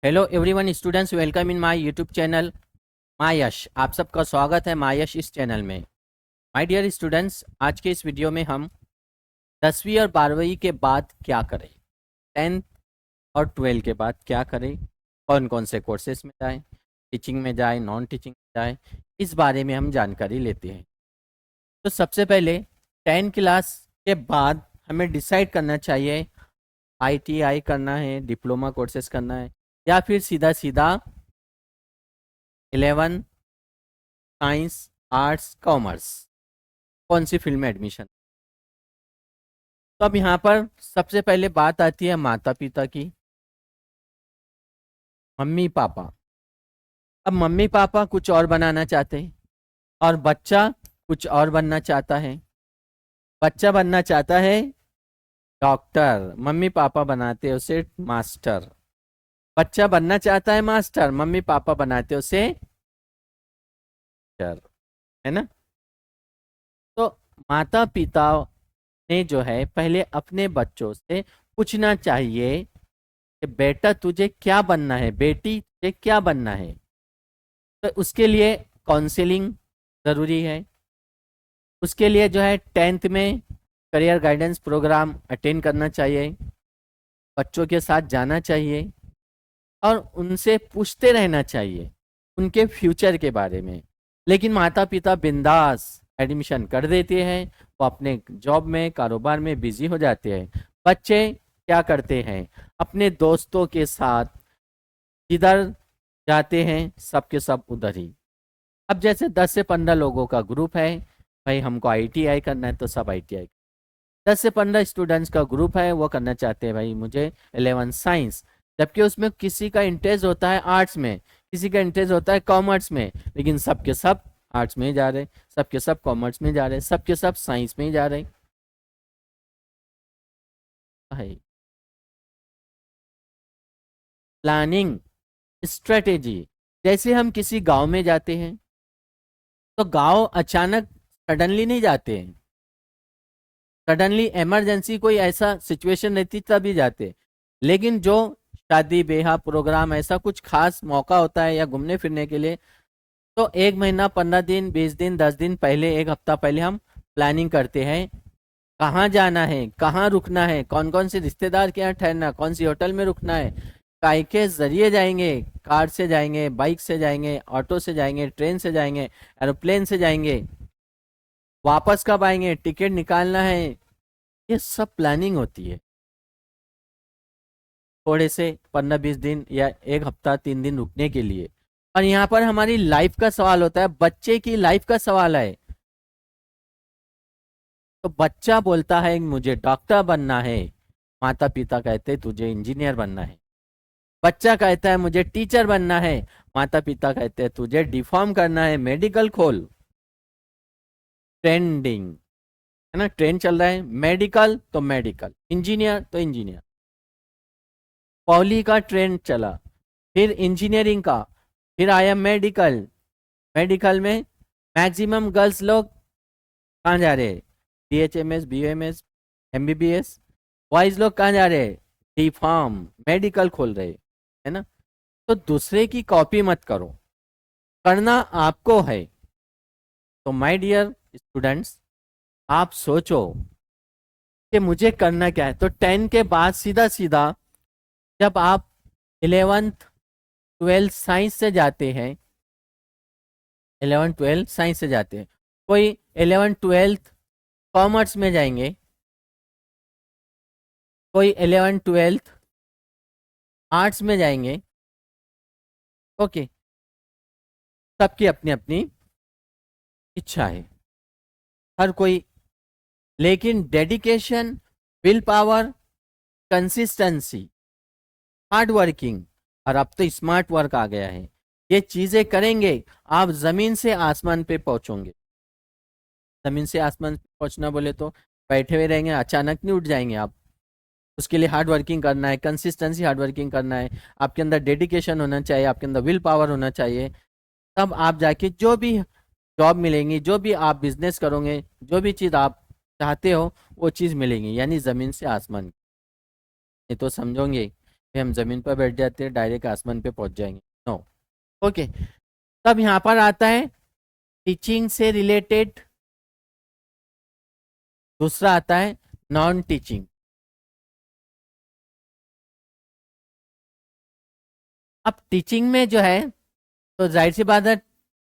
Hello everyone students, welcome in my YouTube channel मायश। आप सबका स्वागत है मायश इस चैनल में। माय डियर स्टूडेंट्स, आज के इस वीडियो में हम 10वीं और 12वीं के बाद क्या करें, 10th और 12 के बाद क्या करें, कौन कौन से कोर्सेज में जाएं, टीचिंग में जाएं, नॉन टीचिंग में जाएं, इस बारे में हम जानकारी लेते हैं। तो सबसे पहले 10 क्लास के बाद हमें डिसाइड करना चाहिए ITI करना है, डिप्लोमा कोर्सेज करना है, या फिर सीधा सीधा 11 साइंस, आर्ट्स, कॉमर्स, कौन सी फील्ड में एडमिशन। तो अब यहाँ पर सबसे पहले बात आती है माता पिता की, मम्मी पापा। अब मम्मी पापा कुछ और बनाना चाहते हैं और बच्चा कुछ और बनना चाहता है। बच्चा बनना चाहता है डॉक्टर, मम्मी पापा बनाते हैं उसे मास्टर। बच्चा बनना चाहता है मास्टर, मम्मी पापा बनाते हैं उसे टीचर, है ना। तो माता पिता ने जो है पहले अपने बच्चों से पूछना चाहिए कि बेटा तुझे क्या बनना है, बेटी तुझे क्या बनना है। तो उसके लिए काउंसलिंग ज़रूरी है। उसके लिए जो है 10th में करियर गाइडेंस प्रोग्राम अटेंड करना चाहिए, बच्चों के साथ जाना चाहिए और उनसे पूछते रहना चाहिए उनके फ्यूचर के बारे में। लेकिन माता पिता बिंदास एडमिशन कर देते हैं, वो अपने जॉब में, कारोबार में बिजी हो जाते हैं। बच्चे क्या करते हैं, अपने दोस्तों के साथ जिधर जाते हैं सब के सब उधर ही। अब जैसे 10 से 15 लोगों का ग्रुप है, भाई हमको ITI करना है तो सब ITI। 10 से 15 स्टूडेंट्स का ग्रुप है, वो करना चाहते हैं भाई मुझे 11 साइंस, जबकि उसमें किसी का इंटरेस्ट होता है आर्ट्स में, किसी का इंटरेस्ट होता है कॉमर्स में, लेकिन सब के सब आर्ट्स में ही जा रहे, सब के सब कॉमर्स में जा रहे, सब के सब साइंस में ही जा रहे। भाई प्लानिंग, स्ट्रेटेजी, जैसे हम किसी गांव में जाते हैं तो गांव अचानक सडनली नहीं जाते हैं, सडनली इमरजेंसी कोई ऐसा सिचुएशन रहती तभी जाते। लेकिन जो शादी ब्याह प्रोग्राम, ऐसा कुछ खास मौका होता है या घूमने फिरने के लिए, तो 1 महीना, 15 दिन, 20 दिन, 10 दिन पहले, 1 हफ्ता पहले हम प्लानिंग करते हैं। कहाँ जाना है, कहाँ रुकना है, कौन कौन से रिश्तेदार के यहाँ ठहरना, कौन सी होटल में रुकना है, काय के जरिए जाएंगे, कार से जाएंगे, बाइक से जाएंगे, ऑटो से जाएंगे, ट्रेन से जाएंगे, एरोप्लेन से जाएंगे, वापस कब आएंगे, टिकट निकालना है, ये सब प्लानिंग होती है। थोड़े से 15-20 दिन या 1 हफ्ता, 3 दिन रुकने के लिए। और यहाँ पर हमारी लाइफ का सवाल होता है, बच्चे की लाइफ का सवाल है। तो बच्चा बोलता है मुझे डॉक्टर बनना है, माता पिता कहते तुझे इंजीनियर बनना है। बच्चा कहता है मुझे टीचर बनना है, माता पिता कहते हैं तुझे डिफॉर्म करना है, मेडिकल खोल। ट्रेंडिंग है ना, ट्रेंड चल रहा है, मेडिकल तो मेडिकल, इंजीनियर तो इंजीनियर। पॉली का ट्रेंड चला, फिर इंजीनियरिंग का, फिर आया मेडिकल। मेडिकल में मैक्सिमम गर्ल्स लोग कहाँ जा रहे हैं, DHMS, BOMS, MBBS। बॉयज लोग कहाँ जा रहे हैं, डी फार्म, मेडिकल खोल रहे, है ना। तो दूसरे की कॉपी मत करो, करना आपको है। तो माय डियर स्टूडेंट्स, आप सोचो कि मुझे करना क्या है। तो 10 के बाद सीधा सीधा जब आप 11th 12th साइंस से जाते हैं, 11 12 साइंस से जाते हैं, कोई 11 12 कॉमर्स में जाएंगे, कोई 11 12 आर्ट्स में जाएंगे। ओके, सबकी अपनी अपनी इच्छा है, हर कोई। लेकिन dedication, will power, consistency, hard working, और अब तो स्मार्ट वर्क आ गया है, ये चीजें करेंगे आप जमीन से आसमान पे पहुंचोगे। जमीन से आसमान पे पहुंचना बोले तो बैठे हुए रहेंगे, अचानक नहीं उठ जाएंगे आप। उसके लिए हार्ड वर्किंग करना है, कंसिस्टेंसी, हार्ड वर्किंग करना है, आपके अंदर डेडिकेशन होना चाहिए, आपके अंदर विल पावर होना चाहिए। तब आप जाके जो भी जॉब मिलेंगी, जो भी आप बिजनेस करोगे, जो भी चीज़ आप चाहते हो वो चीज़ मिलेंगी, यानी ज़मीन से आसमान। ये तो समझोगे। फिर हम ज़मीन पर बैठ जाते हैं, डायरेक्ट आसमान पे पहुंच जाएंगे, नो। ओके, तब यहाँ पर आता है टीचिंग से रिलेटेड, दूसरा आता है नॉन टीचिंग। अब टीचिंग में जो है, तो जाहिर सी बात है,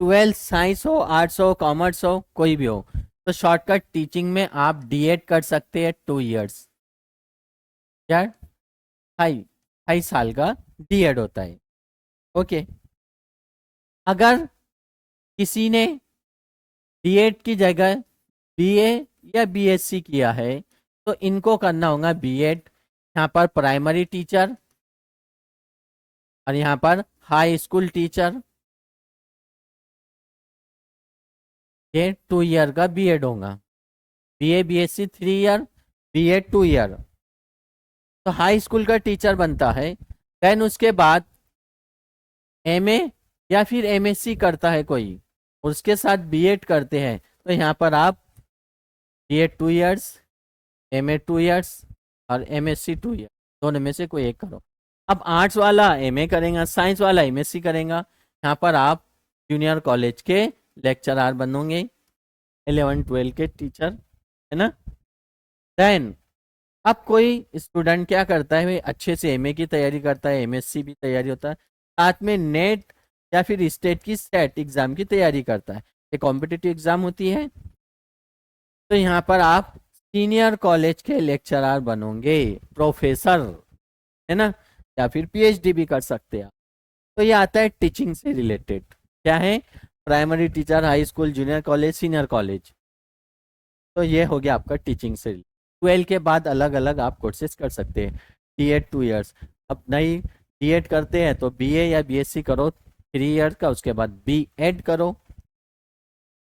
12th साइंस हो, आर्ट्स हो, कॉमर्स हो, कोई भी हो, तो शॉर्टकट टीचिंग में आप डीएड कर सकते हैं 2 इयर्स, क्या 2.5 साल का डीएड होता है। ओके, अगर किसी ने डीएड की जगह बीए या बीएससी किया है, तो इनको करना होगा बीएड, यहाँ पर प्राइमरी टीचर और यहाँ पर हाई स्कूल टीचर, ये 2 ईयर का बीएड होगा। BA BSc 3 year, BEd 2 year, तो हाई स्कूल का टीचर बनता है। देन उसके बाद एमए या फिर एमएससी करता है कोई, और उसके साथ बीएड करते हैं, तो यहाँ पर आप बीएड 2 इयर्स, एमए 2 इयर्स और एमएससी 2 ईयर, दोनों में से कोई एक करो। अब आर्ट्स वाला एमए करेगा, साइंस वाला एमएससी करेगा, यहाँ पर आप जूनियर कॉलेज के लेक्चरर बनोगे, 11-12 के टीचर, है ना। देन अब कोई स्टूडेंट क्या करता है भाई, अच्छे से एमए की तैयारी करता है, एमएससी भी तैयारी होता है, साथ में नेट या फिर स्टेट की स्टेट एग्जाम की तैयारी करता है, ये कॉम्पिटिटिव एग्जाम होती है, तो यहाँ पर आप सीनियर कॉलेज के लेक्चरर बनोगे, प्रोफेसर, है ना, या फिर पीएचडी भी कर सकते हैं आप। तो ये आता है टीचिंग से रिलेटेड, क्या है, primary teacher, high school, junior college, senior college, तो ये हो गया आपका टीचिंग से। 12 के बाद अलग अलग आप कोर्सेज कर सकते हैं, डीएड 2 इयर्स। अब नहीं डीएड करते हैं तो बीए या बीएससी करो 3 इयर्स का, उसके बाद बीएड करो,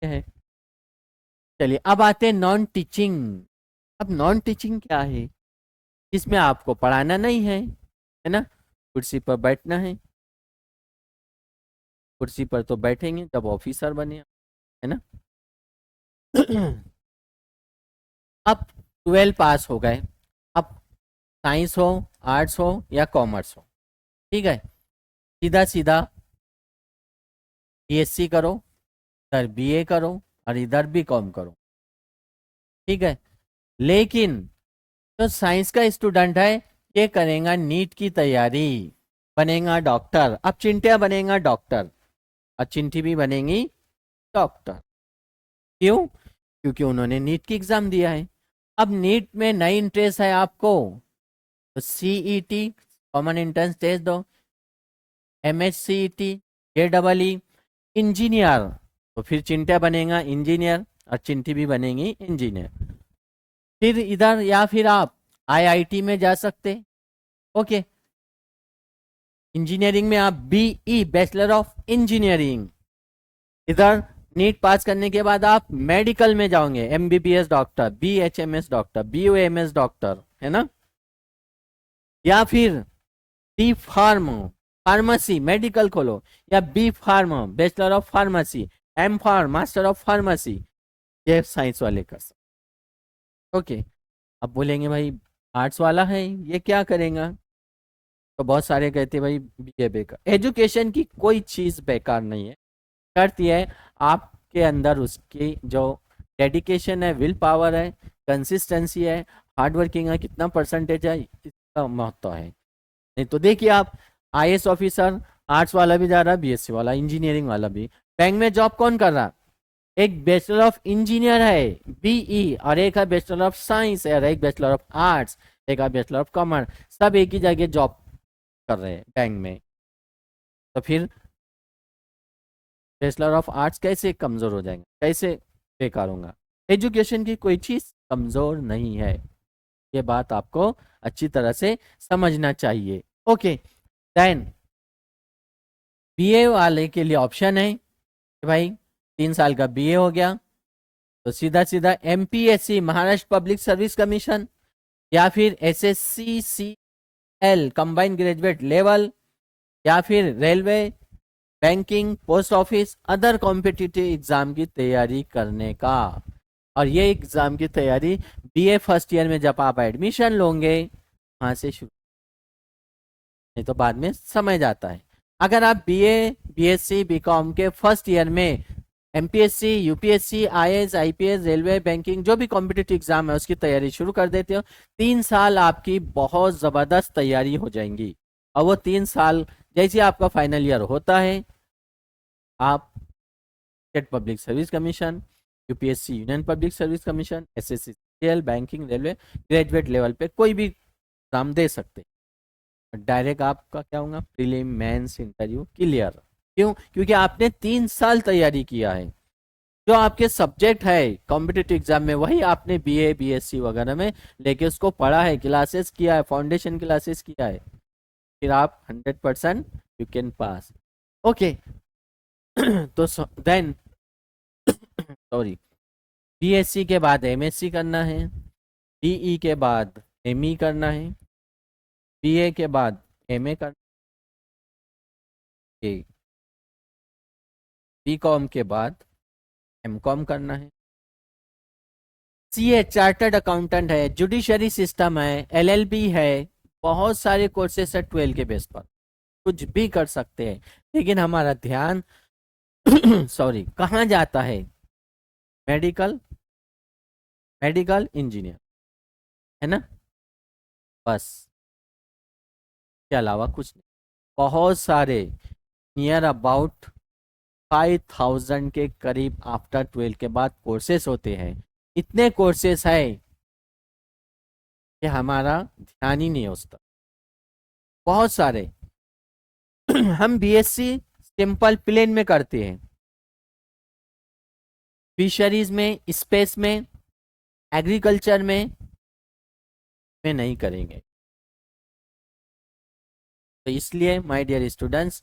है। चलिए अब आते हैं नॉन टीचिंग। अब नॉन टीचिंग क्या है, इसमें आपको पढ़ाना नहीं है ना, कुर्सी पर बैठना है, कुर्सी पर तो बैठेंगे जब ऑफिसर बने, है ना। अब 12 पास हो गए, अब साइंस हो, आर्ट्स हो या कॉमर्स हो, ठीक है, सीधा सीधा बीएससी करो, इधर बीए करो और इधर भी कॉम करो, ठीक है। लेकिन जो साइंस का स्टूडेंट है, ये करेगा नीट की तैयारी, बनेगा डॉक्टर। अब चिंटिया बनेगा डॉक्टर और चिंटी भी बनेगी डॉक्टर, क्यों, क्योंकि उन्होंने नीट की एग्जाम दिया है। अब नीट में नई इंटरेस्ट है आपको, तो सीईटी कॉमन एंट्रेंस टेस्ट दो, एमएससीईटी, जेईई, इंजीनियर, तो फिर चिंटिया बनेगा इंजीनियर और चिंटी भी बनेगी इंजीनियर। फिर इधर या फिर आप आईआईटी में जा सकते, ओके, इंजीनियरिंग में आप बीई बैचलर ऑफ इंजीनियरिंग, इधर नीट पास करने के बाद आप मेडिकल में जाओगे, MBBS doctor, BHMS doctor, BOMS doctor, है ना। या फिर डी फार्म, फार्मेसी मेडिकल खोलो, या B pharm bachelor of pharmacy, M pharm master of pharmacy, ये साइंस वाले कर सकते, ओके। अब बोलेंगे भाई आर्ट्स वाला है ये क्या करेगा, तो बहुत सारे कहते हैं भाई बीए बेकार। एजुकेशन की कोई चीज बेकार नहीं है, शर्त यह है आपके अंदर उसकी जो डेडिकेशन है, विल पावर है, कंसिस्टेंसी है, हार्ड वर्किंग है, कितना परसेंटेज है, इसका महत्व है। नहीं तो देखिए आप आईएएस ऑफिसर, आर्ट्स वाला भी जा रहा है, बीएससी वाला, इंजीनियरिंग वाला भी, बैंक में जॉब कौन कर रहा, एक बैचलर ऑफ इंजीनियर है बीई, और एक है बैचलर ऑफ साइंस है, और एक बैचलर ऑफ आर्ट्स, एक है बैचलर ऑफ कॉमर्स, सब एक ही जगह जॉब कर रहे हैं बैंक में, तो फिर बैचलर ऑफ आर्ट्स कैसे कमजोर हो जाएंगे, कैसे बेकार होगा। एजुकेशन की कोई चीज कमजोर नहीं है, ये बात आपको अच्छी तरह से समझना चाहिए, ओके। देन बीए वाले के लिए ऑप्शन है कि भाई 3 साल का बीए हो गया तो सीधा सीधा MPSC Maharashtra public service commission, या फिर SSC CL combined graduate level, या फिर railway, banking, post office, other competitive exam की तैयारी करने का। और ये एग्जाम की तैयारी बीए फर्स्ट ईयर में जब आप एडमिशन लोगे वहां से शुरू, नहीं तो बाद में समय जाता है। अगर आप बीए, बीएससी, बीकॉम के फर्स्ट ईयर में MPSC, UPSC, IAS, IPS, railway, banking, जो भी कॉम्पिटिटिव एग्जाम है उसकी तैयारी शुरू कर देते हो, 3 साल आपकी बहुत जबरदस्त तैयारी हो जाएंगी। और वो 3 साल जैसे आपका फाइनल ईयर होता है, आप state public service commission, UPSC union public service commission, SSC, banking, railway, graduate level पे कोई भी एग्जाम दे सकते हैं। डायरेक्ट आपका क्या होगा, प्रीलिम, मेंस, इंटरव्यू क्लियर। क्यों? क्योंकि आपने 3 साल तैयारी किया है। जो आपके सब्जेक्ट है कॉम्पिटिटिव एग्जाम में वही आपने बीए, बीएससी वगैरह में लेके उसको पढ़ा है, क्लासेस किया है, फाउंडेशन क्लासेस किया है, फिर आप 100% यू कैन पास। ओके। तो देन सॉरी, बीएससी के बाद एमएससी करना है, बीई के बाद एमई करना है, बीए के बाद एमए करना है, बीकॉम के बाद एमकॉम करना है, सीए चार्टर्ड अकाउंटेंट है, जुडिशरी सिस्टम है, एलएलबी है, बहुत सारे कोर्सेस है 12 के बेस पर, कुछ भी कर सकते हैं। लेकिन हमारा ध्यान सॉरी कहाँ जाता है, मेडिकल, मेडिकल इंजीनियर, है ना, बस, के अलावा कुछ नहीं। बहुत सारे नियर अबाउट 5000 के करीब आफ्टर 12 के बाद कोर्सेस होते हैं। इतने कोर्सेस है कि हमारा ध्यान ही नहीं है उस तरफ, बहुत सारे। हम बीएससी सिंपल प्लेन में करते हैं, फिशरीज में, स्पेस में, एग्रीकल्चर में नहीं करेंगे। तो इसलिए माय डियर स्टूडेंट्स,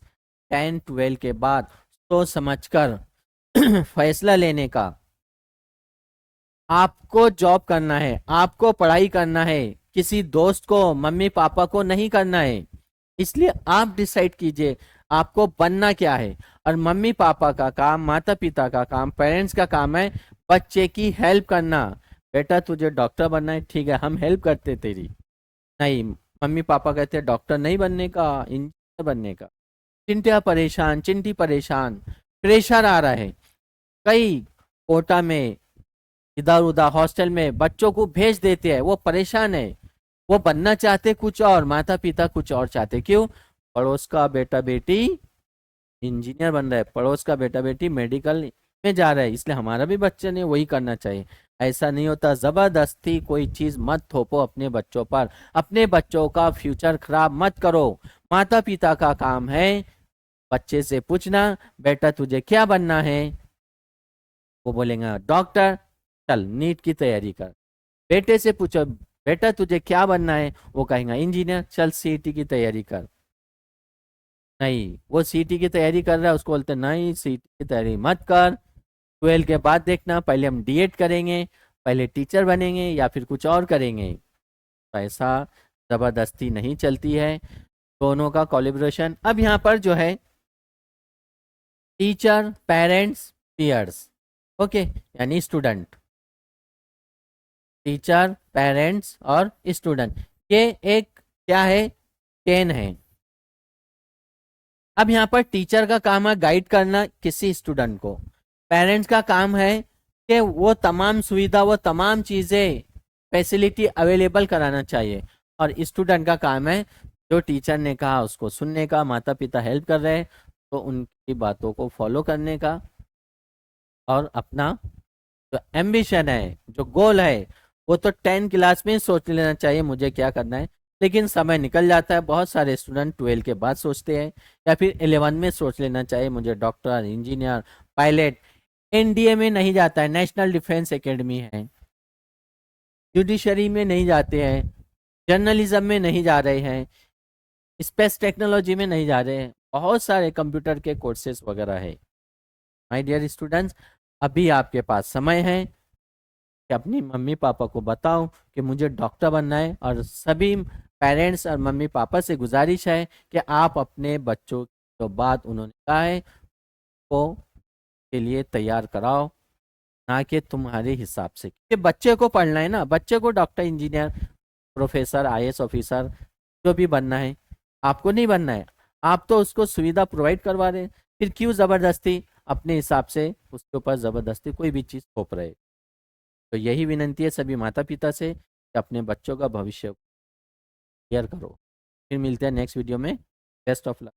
10-12 के बाद सोच समझकर फैसला लेने का। आपको जॉब करना है, आपको पढ़ाई करना है, किसी दोस्त को, मम्मी पापा को नहीं करना है। इसलिए आप डिसाइड कीजिए आपको बनना क्या है। और मम्मी पापा का काम, माता पिता का काम, पेरेंट्स का काम है बच्चे की हेल्प करना। बेटा तुझे डॉक्टर बनना है, ठीक है हम हेल्प करते तेरी। नहीं, मम्मी पापा कहते डॉक्टर नहीं बनने का, इंजीनियर बनने का। चिंटिया परेशान, चिंटी परेशान, प्रेशर आ रहा है। कई कोटा में, इधर उधर हॉस्टल में बच्चों को भेज देते हैं, वो परेशान है। वो बनना चाहते कुछ और, माता पिता कुछ और चाहते। क्यों? पड़ोस का बेटा बेटी इंजीनियर बन रहा है, पड़ोस का बेटा बेटी मेडिकल में जा रहा है, इसलिए हमारा भी बच्चे ने वही करना चाहिए। ऐसा नहीं होता। जबरदस्ती कोई चीज मत थोपो अपने बच्चों पर, अपने बच्चों का फ्यूचर खराब मत करो। माता पिता का काम है बच्चे से पूछना, बेटा तुझे क्या बनना है? वो बोलेगा डॉक्टर, चल नीट की तैयारी कर। बेटे से पूछो, बेटा तुझे क्या बनना है? वो कहेगा इंजीनियर, चल सीईटी की तैयारी कर। नहीं, वो सीईटी की तैयारी कर रहा है, उसको बोलते नहीं सीईटी की तैयारी मत कर, 12 के बाद देखना, पहले हम डीएड करेंगे, पहले टीचर बनेंगे या फिर कुछ और करेंगे। तो ऐसा जबरदस्ती नहीं चलती है, दोनों का कोलिब्रेशन। अब यहाँ पर जो है टीचर, पेरेंट्स, पीयर्स, ओके, यानी स्टूडेंट, टीचर, पेरेंट्स और स्टूडेंट, ये एक क्या है, चेन है। अब यहाँ पर टीचर का काम है गाइड करना किसी स्टूडेंट को, पेरेंट्स का काम है कि वो तमाम सुविधा, वो तमाम चीज़ें, फैसिलिटी अवेलेबल कराना चाहिए। और स्टूडेंट का काम है जो टीचर ने कहा उसको सुनने का, माता पिता हेल्प कर रहे हैं तो उनकी बातों को फॉलो करने का, और अपना जो एम्बिशन है, जो गोल है, वो तो 10 क्लास में ही सोच लेना चाहिए मुझे क्या करना है। लेकिन समय निकल जाता है, बहुत सारे स्टूडेंट 12 के बाद सोचते हैं, या फिर 11 में सोच लेना चाहिए मुझे डॉक्टर, इंजीनियर, पायलट। एनडीए में नहीं जाता है, नेशनल डिफेंस एकेडमी है, जुडिशरी में नहीं जाते हैं, जर्नलिज्म में नहीं जा रहे हैं, स्पेस टेक्नोलॉजी में नहीं जा रहे हैं, बहुत सारे कंप्यूटर के कोर्सेज वगैरह है। माय डियर स्टूडेंट्स, अभी आपके पास समय है कि अपनी मम्मी पापा को बताओ कि मुझे डॉक्टर बनना है। और सभी पेरेंट्स और मम्मी पापा से गुजारिश है कि आप अपने बच्चों की जो बात उन्होंने कहा है को के लिए तैयार कराओ, ना कि तुम्हारे हिसाब से। कि बच्चे को पढ़ना है ना, बच्चे को doctor, engineer, professor, IAS officer जो भी बनना है, आपको नहीं बनना है। आप तो उसको सुविधा प्रोवाइड करवा रहे हैं, फिर क्यों जबरदस्ती अपने हिसाब से उसके ऊपर जबरदस्ती कोई भी चीज़ थोप रहे। तो यही विनंती है सभी माता पिता से कि अपने बच्चों का भविष्य केयर करो। फिर मिलते हैं नेक्स्ट वीडियो में। Best of luck.